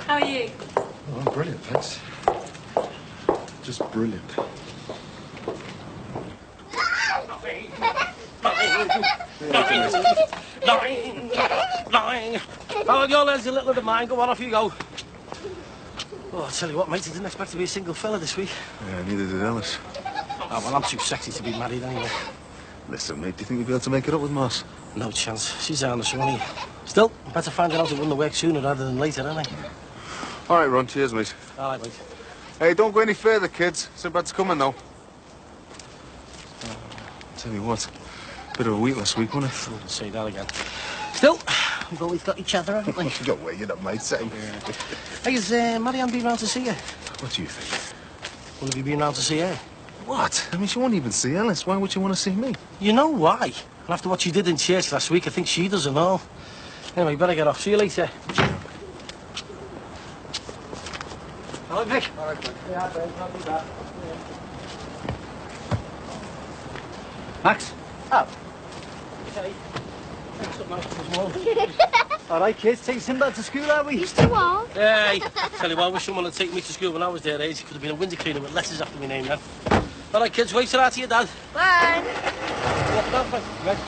How are you? Oh, I'm brilliant, thanks. Just brilliant. Lying. Oh, your legs are littler than mine. Go on, off you go. Oh, I'll tell you what, mate, I didn't expect to be a single fella this week. Yeah, neither did Alice. Oh, well, I'm too sexy to be married anyway. Listen, mate, do you think you'll be able to make it up with Moss? No chance. She's down the Swanee. Still, better finding out it wouldn't work sooner rather than later, ain't I? All right, Ron, cheers, mate. All right, mate. Hey, don't go any further, kids. Sinbad's coming, though. Tell you what, bit of a week last week, wasn't it? Wouldn't say that again. Still, we've always got each other, haven't we? Go away, you're not mate, same. Hey, has Marianne been round to see you? What do you think? Will have you been round to see her? What? I mean, she won't even see Alice. Why would you want to see me? You know why? And after what she did in church last week, I think she doesn't know. Anyway, better get off. See you later. All right, Vic. All right, Vic. Yeah, not too bad. Max? Oh. Okay. Thanks so much as well. All right, kids, take Sinbad to school, are we? You still are? Hey, tell you what, I wish someone had taken me to school when I was their age. It could have been a window cleaner with letters after my name then. All right, kids, wait till after your dad. Bye. Walk down, Frank. Right.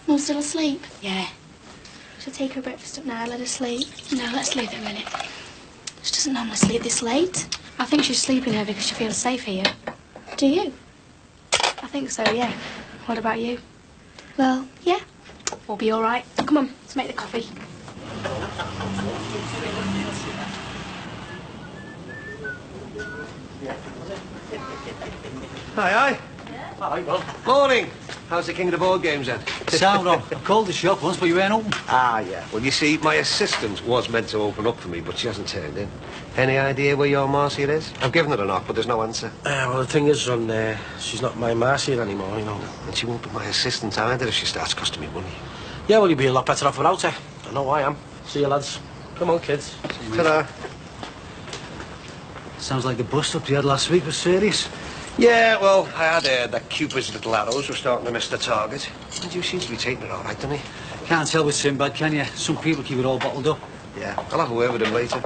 Mum's still asleep? Yeah. Should I take her breakfast up now, let her sleep? No, let's leave it a minute. She doesn't normally sleep this late. I think she's sleeping here because she feels safe here. Do you? I think so, yeah. What about you? Well, yeah. We'll be all right. Come on, let's make the coffee. Hi. All right, well. Morning. How's the King of the Board Games then? Sound on. I called the shop once, but you weren't open. Ah, yeah. Well, you see, my assistant was meant to open up for me, but she hasn't turned in. Any idea where your Marcia is? I've given her a knock, but there's no answer. Well, the thing is, Ron, she's not my Marcia anymore, you know. And she won't be my assistant either if she starts costing me money. Yeah, well, you'd be a lot better off without her. I know I am. See you, lads. Come on, kids. Ta-da. Sounds like the bust-up you had last week was serious. Yeah, well, I had heard that Cupid's little arrows were starting to miss the target. And you seem to be taking it all right, don't you? Can't tell with Sinbad, can you? Some people keep it all bottled up. Yeah, I'll have a word with him later.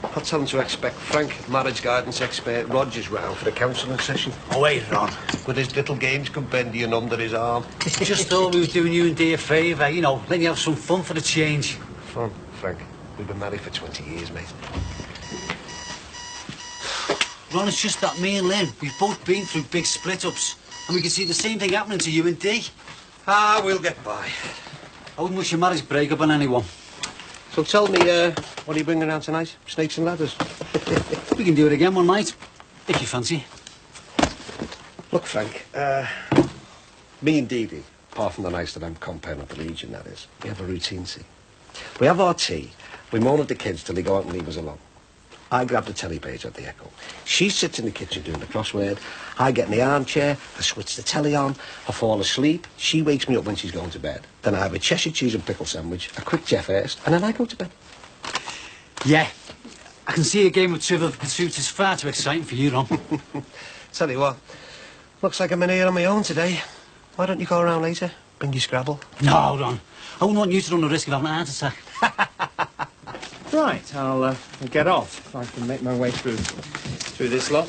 I'll tell him to expect Frank, marriage guidance expert, Rogers round for the counselling session. Oh, wait, Ron. With his little games compendium under his arm. Just thought we was doing you and Dee a favour, you know, letting you have some fun for the change. Fun, Frank. We've been married for 20 years, mate. Ron, it's just that me and Lynn, we've both been through big split-ups. And we can see the same thing happening to you and Dee. Ah, we'll get by. I wouldn't wish a marriage breakup on anyone. So tell me, what are you bringing around tonight? Snakes and ladders? We can do it again one night, if you fancy. Look, Frank, me and Dee Dee, apart from the nights that I'm compering at the Legion, that is, we have a routine, see. We have our tea, we moan at the kids till they go out and leave us alone. I grab the telly page at the Echo. She sits in the kitchen doing the crossword. I get in the armchair, I switch the telly on, I fall asleep. She wakes me up when she's going to bed. Then I have a Cheshire cheese and pickle sandwich, a quick Jeff Hurst, and then I go to bed. Yeah. I can see a game of Trivial Pursuit is far too exciting for you, Ron. Tell you what, looks like I'm in here on my own today. Why don't you go around later? Bring your Scrabble. No, Ron. I wouldn't want you to run the risk of having a heart attack. Right, I'll get off if I can make my way through this lot.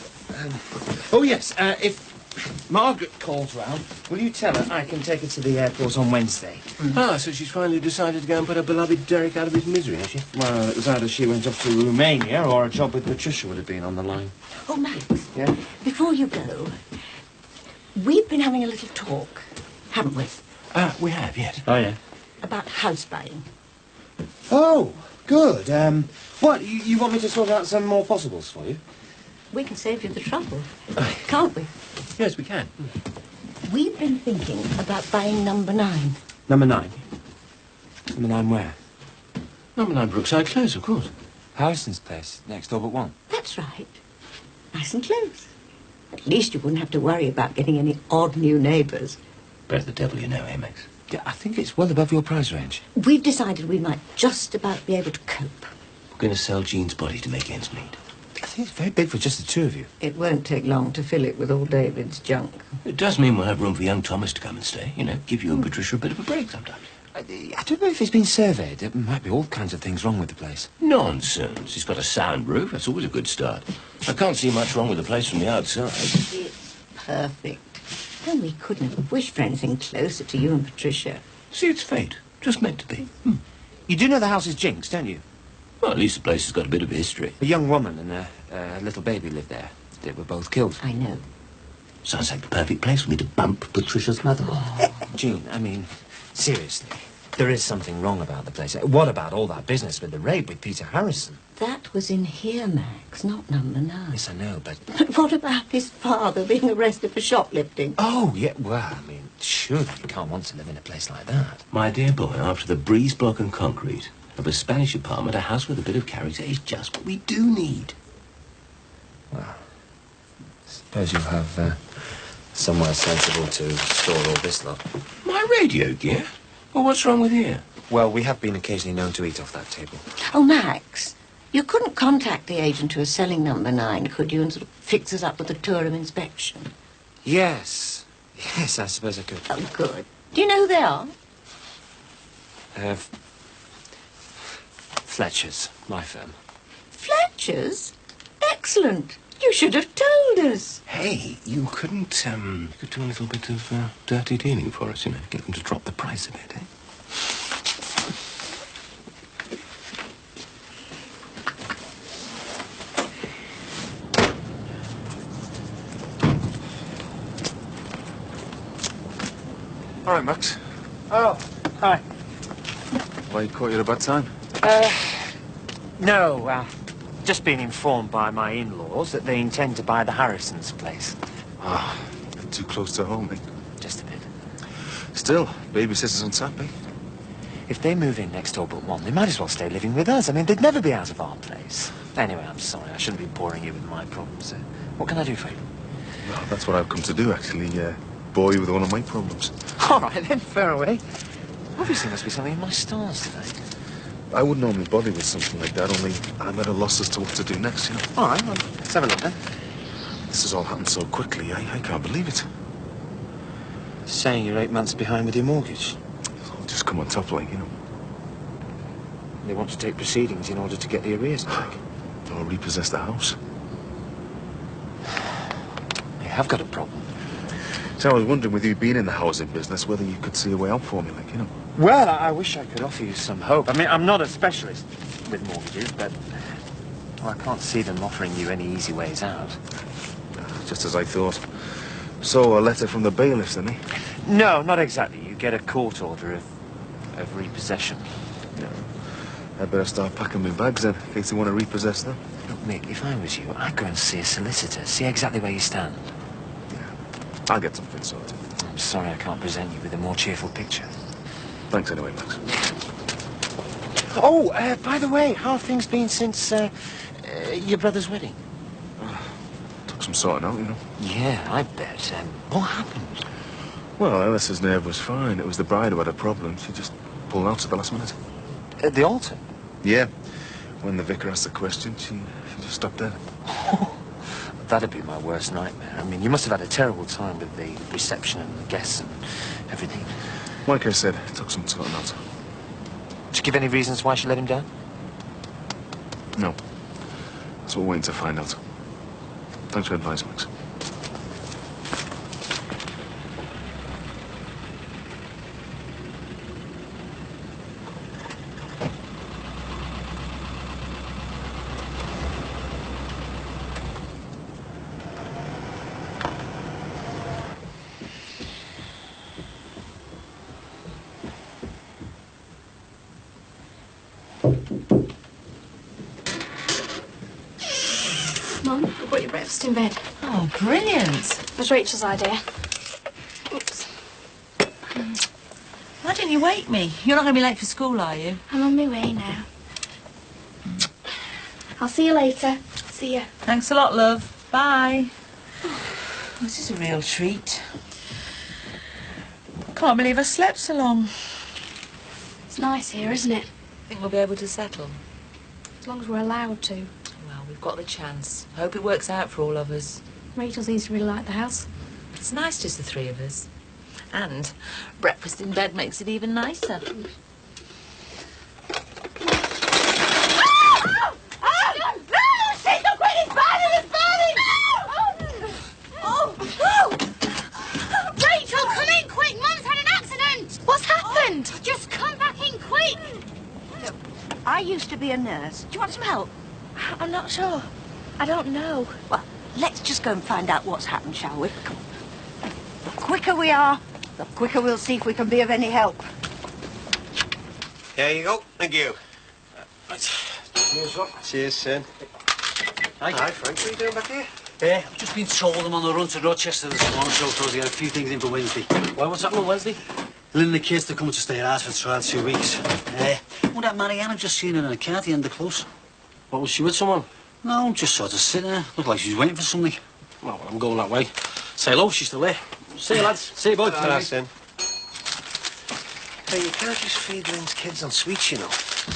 Oh, yes, if Margaret calls round, will you tell her I can take her to the airport on Wednesday? Ah, so she's finally decided to go and put her beloved Derek out of his misery, has she? Well, it was either she went off to Romania or a job with Patricia would have been on the line. Oh, Max. Yeah? Before you go, we've been having a little talk, haven't we? We have, yes. Oh, yeah. About house buying. Oh, good. What, you want me to sort out some more possibles for you? we can save you the trouble, can't we? Yes, we can. We've been thinking about buying number 9. Number 9? Number 9 where? Number 9 Brookside Close, of course. Harrison's place, next door but one. That's right. Nice and close. At least you wouldn't have to worry about getting any odd new neighbours. Better the devil you know, eh, Max? Yeah, I think it's well above your price range. We've decided we might just about be able to cope. We're going to sell Jean's body to make ends meet. I think it's very big for just the two of you. It won't take long to fill it with all David's junk. It does mean we'll have room for young Thomas to come and stay. You know, give you and Patricia a bit of a break sometimes. I don't know if it's been surveyed. There might be all kinds of things wrong with the place. Nonsense. It's got a sound roof. That's always a good start. I can't see much wrong with the place from the outside. It's perfect. And we couldn't have wished for anything closer to you and Patricia. See, it's fate. Just meant to be. You do know the house is Jinx, don't you? Well, at least the place has got a bit of history. A young woman and a little baby lived there. They were both killed. I know. Sounds like the perfect place for me to bump Patricia's mother off. Jean, I mean, seriously, there is something wrong about the place. What about all that business with the rape with Peter Harrison? That was in here, Max, not number 9. Yes, I know, but... But what about his father being arrested for shoplifting? Oh, yeah, well, I mean, surely you can't want to live in a place like that. My dear boy, after the breeze block and concrete of a Spanish apartment, a house with a bit of character is just what we do need. Well, suppose you have somewhere sensible to store all this lot. My radio gear? Well, what's wrong with here? Well, we have been occasionally known to eat off that table. Oh, Max, you couldn't contact the agent who is selling number 9, could you, and sort of fix us up with a tour of inspection? Yes. Yes, I suppose I could. Oh, good. Do you know who they are? Fletcher's, my firm. Fletcher's? Excellent. You should have told us. Hey, you couldn't, you could do a little bit of dirty dealing for us, you know, get them to drop the price a bit, eh? All right, Max. Oh, hi. Why, caught you at a bad time? No, just been informed by my in-laws that they intend to buy the Harrisons' place. Ah, a bit too close to home, eh? Just a bit. Still, babysitters on tap, eh? If they move in next door but one, they might as well stay living with us. I mean, they'd never be out of our place. Anyway, I'm sorry. I shouldn't be boring you with my problems. What can I do for you? Well, that's what I've come to do, actually. Bore you with one of my problems. All right, then, fair away. Obviously, must be something in my stars today. I wouldn't normally bother with something like that, only I'm at a loss as to what to do next, you know. All right, well, let's have a look, then. This has all happened so quickly, I can't believe it. Saying you're 8 months behind with your mortgage. It's all just come on top, like, you know. They want to take proceedings in order to get the arrears back. Or repossess the house. You have got a problem. So I was wondering, with you being in the housing business, whether you could see a way out for me, like, you know. Well, I wish I could offer you some hope. I mean, I'm not a specialist with mortgages, but well, I can't see them offering you any easy ways out. Just as I thought. So, a letter from the bailiffs, then, eh? No, not exactly. You get a court order of repossession. Yeah. I'd better start packing my bags, then, in case they want to repossess them. Look, Mick, if I was you, I'd go and see a solicitor, see exactly where you stand. I'll get something sorted. I'm sorry I can't present you with a more cheerful picture. Thanks anyway, Max. Oh, by the way, how have things been since your brother's wedding? Took some sorting out, you know. Yeah, I bet. What happened? Well, Alice's nerve was fine. It was the bride who had a problem. She just pulled out at the last minute. At the altar? Yeah. When the vicar asked the question, she just stopped dead. That'd be my worst nightmare. I mean, you must have had a terrible time with the reception and the guests and everything. Like I said, it took some sorting out. Did you give any reasons why she let him down? No. That's what we're waiting to find out. Thanks for advice, Max. Mum? I brought your breakfast in bed. Oh, brilliant. It was Rachel's idea. Oops. Why didn't you wake me? You're not going to be late for school, are you? I'm on my way now. I'll see you later. See ya. Thanks a lot, love. Bye. Oh, this is a real treat. Can't believe I slept so long. It's nice here, isn't it? Think we'll be able to settle? As long as we're allowed to. Well, we've got the chance. I hope it works out for all of us. Rachel seems to really like the house. It's nice just the three of us. And breakfast in bed makes it even nicer. Rachel, come in quick! Mum's had an accident! What's happened? Just come back in quick! I used to be a nurse. Do you want some help? I'm not sure. I don't know. Well, let's just go and find out what's happened, shall we? Come on. The quicker we are, the quicker we'll see if we can be of any help. Here you go. Thank you. Cheers, Rob. Cheers, son. Hi. Hi, Frank. What are you doing back here? I've just been told I'm on the run to Rochester this morning, so I thought I'd get a few things in for Wednesday. Well, what's happening on Wednesday? Lynn and the kids, they're coming to stay at ours for the trial 2 weeks. Well, that Marianne, I've just seen her in a car at the end of close. What, was she with someone? No, just sort of sitting there. Looked like she was waiting for something. Well, I'm going that way. Say hello, she's still there. See you, lads. See you, both. Hello, son. Hey, you can't just feed Lynn's kids on sweets, you know.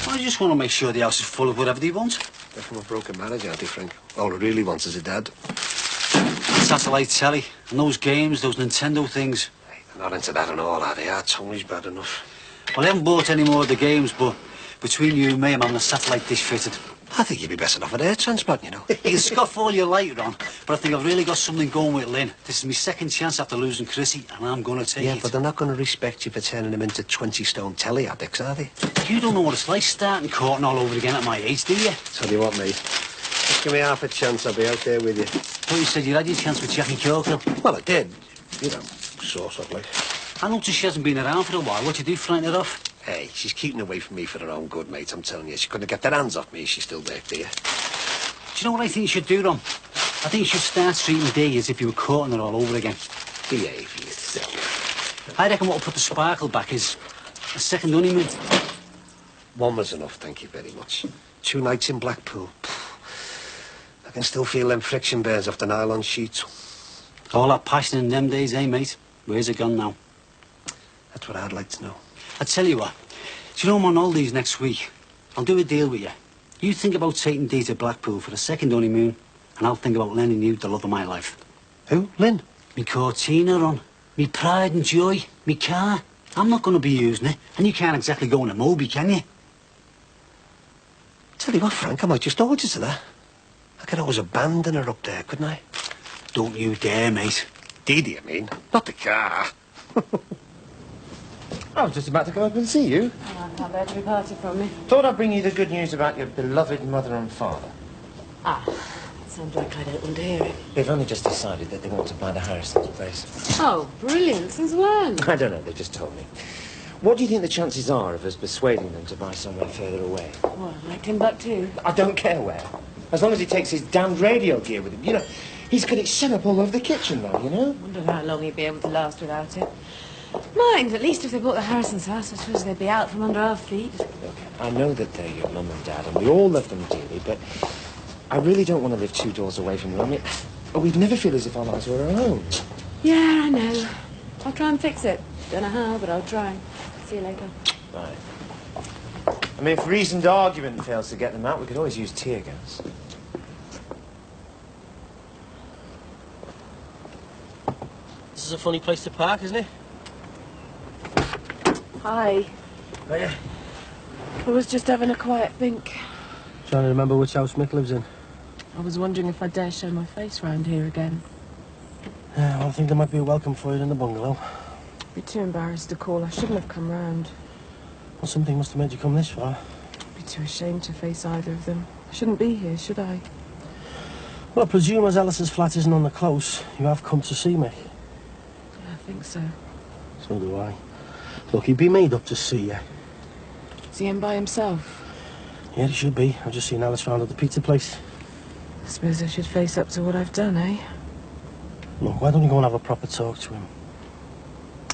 I just want to make sure the house is full of whatever they want. They're from a broken marriage, aren't they, Frank? All he really wants is a dad. Satellite telly, and those games, those Nintendo things. Hey, they're not into that and all, are they? Our Tony's bad enough. Well, I haven't bought any more of the games, but between you and me, I'm having a satellite dish fitted. I think you'd be better off an air transplant, you know. You can scoff all you like, Ron, but I think I've really got something going with Lynn. This is my second chance after losing Chrissy, and I'm going to take it. Yeah, but they're not going to respect you for turning them into 20-stone telly addicts, are they? You don't know what it's like starting courting all over again at my age, do you? Tell you what, mate. Just give me half a chance, I'll be out there with you. I thought you said you had your chance with Jackie Cockle. Well, I did. You know, sort of, like. I noticed she hasn't been around for a while. What'd you do, frighten her off? Hey, she's keeping away from me for her own good, mate, I'm telling you. She couldn't get their hands off me if she still worked here. Do you know what I think you should do, Ron? I think you should start treating Dee as if you were courting her all over again. Behave yourself. I reckon what'll put the sparkle back is a second honeymoon. One was enough, thank you very much. 2 nights in Blackpool. I can still feel them friction burns off the nylon sheets. All that passion in them days, eh, mate? Where's it gone now? That's what I'd like to know. I tell you what, do you know I'm on holidays next week? I'll do a deal with you. You think about taking Dee to Blackpool for the second honeymoon, and I'll think about lending you the love of my life. Who? Lynn? Me Cortina, Ron. Me pride and joy. Me car. I'm not going to be using it, and you can't exactly go in a Moby, can you? Tell you what, Frank, I might just hold you to that. I could always abandon her up there, couldn't I? Don't you dare, mate. Dee Dee, I mean. Not the car. I was just about to come up and see you. Oh, I've had every party from me. Thought I'd bring you the good news about your beloved mother and father. Ah, sounds like I don't want to hear it. They've only just decided that they want to buy the Harrison's place. Oh, brilliant. Since when? I don't know, they just told me. What do you think the chances are of us persuading them to buy somewhere further away? Well, like Timbuktu. I don't care where. As long as he takes his damned radio gear with him. You know, he's got it set up all over the kitchen, though, you know? Wonder how long he'd be able to last without it. Mind, at least if they bought the Harrison's house, I suppose they'd be out from under our feet. Look, I know that they're your mum and dad, and we all love them dearly, but I really don't want to live 2 doors away from them. I mean, we'd never feel as if our lives were our own. Yeah, I know. I'll try and fix it. Don't know how, but I'll try. See you later. Right. I mean, if reasoned argument fails to get them out, we could always use tear gas. This is a funny place to park, isn't it? Hi. Oh, yeah. I was just having a quiet think. Trying to remember which house Mick lives in. I was wondering if I dare show my face round here again. Yeah, well, I think there might be a welcome for you in the bungalow. Be too embarrassed to call. I shouldn't have come round. Well, something must have made you come this far. Be too ashamed to face either of them. I shouldn't be here, should I? Well, I presume as Alice's flat isn't on the close, you have come to see me. Yeah, I think so. So do I. Look, he'd be made up to see you. Is he in by himself? Yeah, he should be. I've just seen Alice round at the pizza place. I suppose I should face up to what I've done, eh? Look, why don't you go and have a proper talk to him?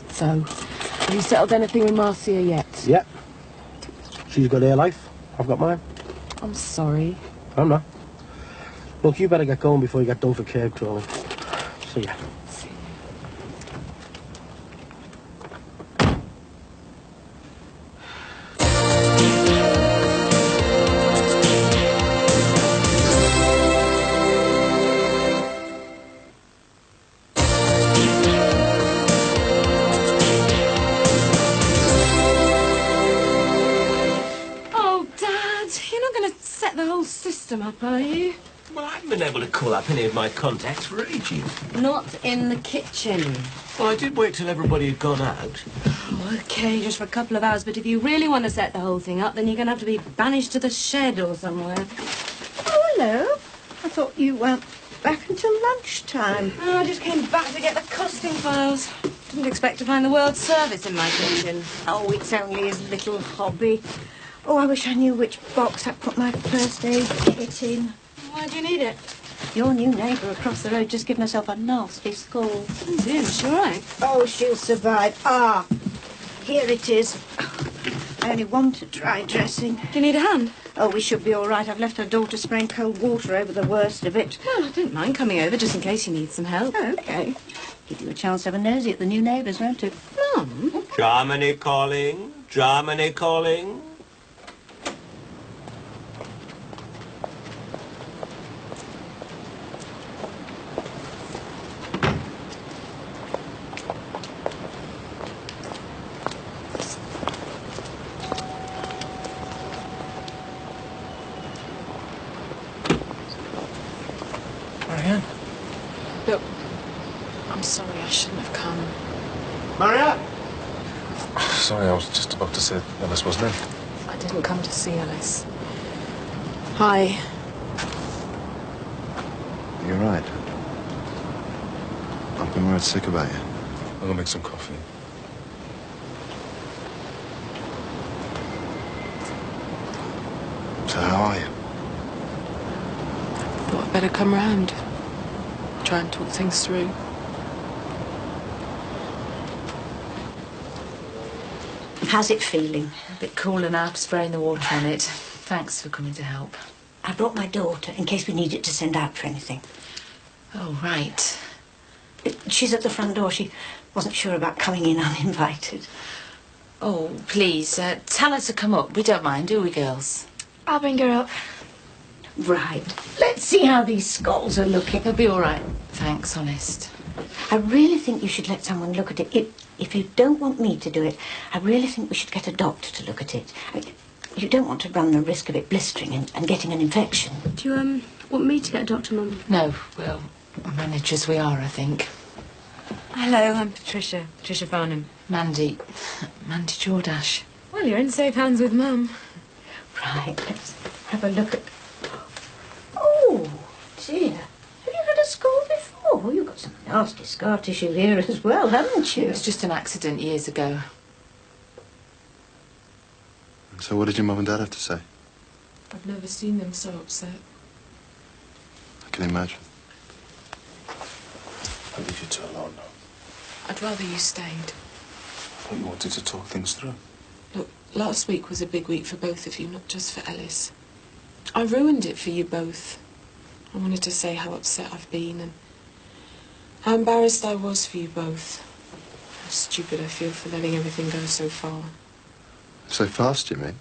So, have you settled anything with Marcia yet? Yeah. She's got her life. I've got mine. I'm sorry. I'm not. Look, you better get going before you get done for curb crawling. See ya. Oh, Dad, you're not going to set the whole system up, are you? Well, I haven't been able to call up any of my contacts for ages. Not in the kitchen. Well, I did wait till everybody had gone out. Oh, OK, just for a couple of hours, but if you really want to set the whole thing up, then you're going to have to be banished to the shed or somewhere. Oh, hello. I thought you weren't back until lunchtime. Oh, I just came back to get the costing files. Didn't expect to find the World Service in my kitchen. Oh, it's only his little hobby. Oh, I wish I knew which box I put my first aid kit in. Why do you need it? Your new neighbour across the road just given herself a nasty scald. Oh, dear, is she all right? Oh, she'll survive. Ah, here it is. I only want to try dressing. Do you need a hand? Oh, we should be all right. I've left her daughter spraying cold water over the worst of it. Well, I don't mind coming over just in case you need some help. Oh, OK. Give you a chance to have a nosy at the new neighbours, won't it? Mum? Germany calling. Germany calling. Marianne? Look, I'm sorry, I shouldn't have come. Marianne! Sorry, I was just about to say Ellis wasn't in. I didn't come to see Alice. Hi. You're right. I've been worried sick about you. I'm gonna make some coffee. So how are you? Thought I'd better come round. Try and talk things through. How's it feeling? A bit cooler now after spraying the water on it. Thanks for coming to help. I brought my daughter in case we need it to send out for anything. Oh, right. She's at the front door. She wasn't sure about coming in uninvited. Oh, please, tell her to come up. We don't mind, do we, girls? I'll bring her up. Right. Let's see how these skulls are looking. They'll be all right. Thanks, honest. I really think you should let someone look at it. If you don't want me to do it, I really think we should get a doctor to look at it. You don't want to run the risk of it blistering and getting an infection. Do you, want me to get a doctor, Mum? No, well, manage as we are, I think. Hello, I'm Patricia. Patricia Farnham. Mandy Jordache. Well, you're in safe hands with Mum. Right, let's have a look at... Oh, dear. Have you had a scald before? Well, you've got some nasty scar tissue here as well, haven't you? It was just an accident years ago. So what did your mum and dad have to say? I've never seen them so upset. I can imagine. I'll leave you two alone now. I'd rather you stayed. I thought you wanted to talk things through. Look, last week was a big week for both of you, not just for Ellis. I ruined it for you both. I wanted to say how upset I've been and how embarrassed I was for you both. How stupid I feel for letting everything go so far. So fast, you mean?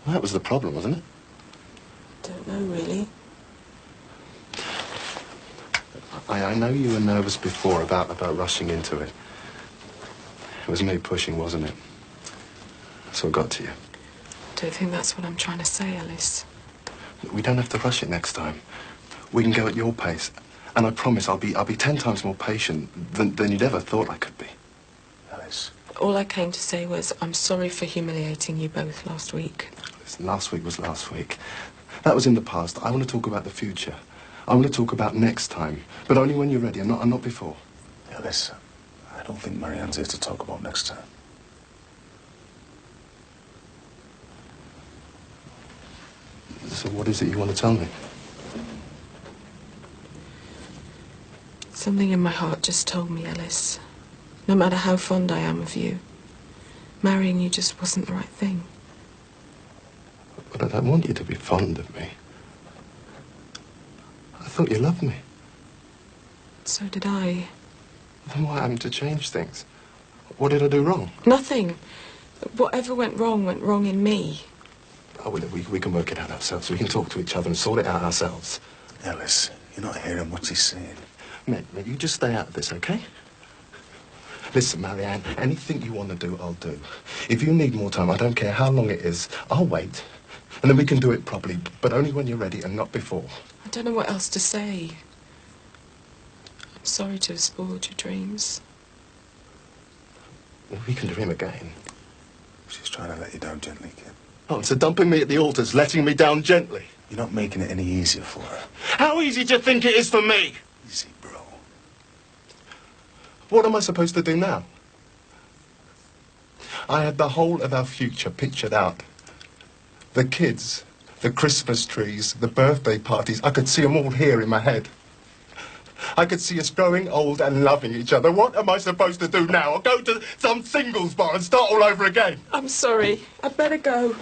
Well, that was the problem, wasn't it? Don't know, really. I know you were nervous before about rushing into it. It was me pushing, wasn't it? So it got to you. Don't think that's what I'm trying to say, Alice. We don't have to rush it next time. We can go at your pace. And I promise I'll be 10 times more patient than you'd ever thought I could be. Alice. All I came to say was I'm sorry for humiliating you both last week. Listen, last week was last week. That was in the past. I want to talk about the future. I want to talk about next time. But only when you're ready and not before. Alice, I don't think Marianne's here to talk about next time. So what is it you want to tell me? Something in my heart just told me, Ellis. No matter how fond I am of you, marrying you just wasn't the right thing. But I don't want you to be fond of me. I thought you loved me. So did I. Then why having to change things? What did I do wrong? Nothing. Whatever went wrong in me. Oh, well, we can work it out ourselves. We can talk to each other and sort it out ourselves. Ellis, you're not hearing what he's saying. Meg, you just stay out of this, okay? Listen, Marianne, anything you want to do, I'll do. If you need more time, I don't care how long it is, I'll wait. And then we can do it properly, but only when you're ready and not before. I don't know what else to say. I'm sorry to have spoiled your dreams. Well, we can dream again. She's trying to let you down gently, kid. Oh, so dumping me at the altar's letting me down gently. You're not making it any easier for her. How easy do you think it is for me? Easy, bro. What am I supposed to do now? I had the whole of our future pictured out. The kids, the Christmas trees, the birthday parties, I could see them all here in my head. I could see us growing old and loving each other. What am I supposed to do now? I'll go to some singles bar and start all over again. I'm sorry. I'd better go.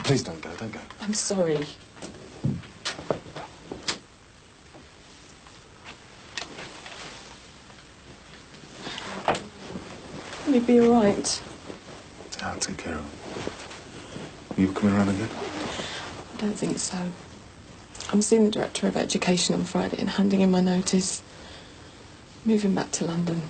Please don't go, don't go. I'm sorry. Will you be all right? I'll take care of him. You coming around again? I don't think so. I'm seeing the Director of Education on Friday and handing in my notice. Moving back to London.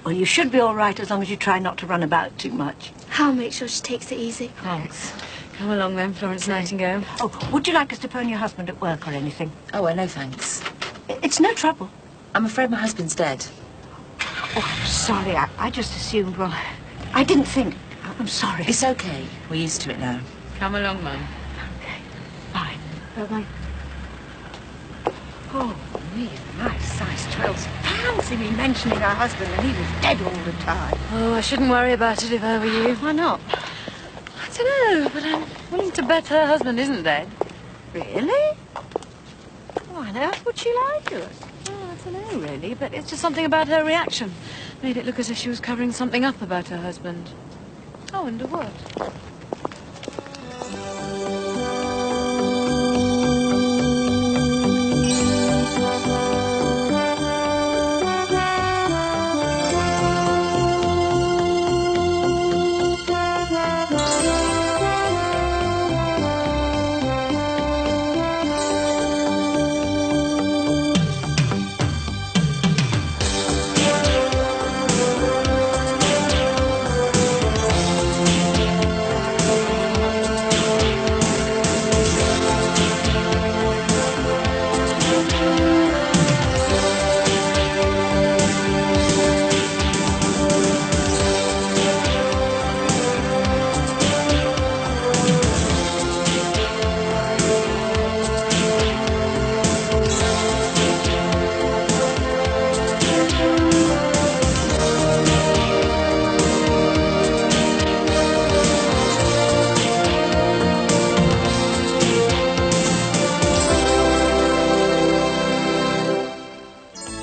Well, you should be all right as long as you try not to run about too much. I'll make sure she takes it easy. Thanks. Come along then, Florence Nightingale. Oh, would you like us to phone your husband at work or anything? Oh, well, no thanks. It's no trouble. I'm afraid my husband's dead. Oh, I'm sorry. I just assumed, well, I didn't think. I'm sorry. It's okay. We're used to it now. Come along, Mum. Okay. Bye. Bye-bye. Oh, me, nice size 12. Fancy me mentioning her husband and he was dead all the time. Oh, I shouldn't worry about it if I were you. Why not? I don't know, but I'm willing to bet her husband isn't dead. Really? Why on earth would she lie to us? Oh, I don't know, really, but it's just something about her reaction. Made it look as if she was covering something up about her husband. I wonder what.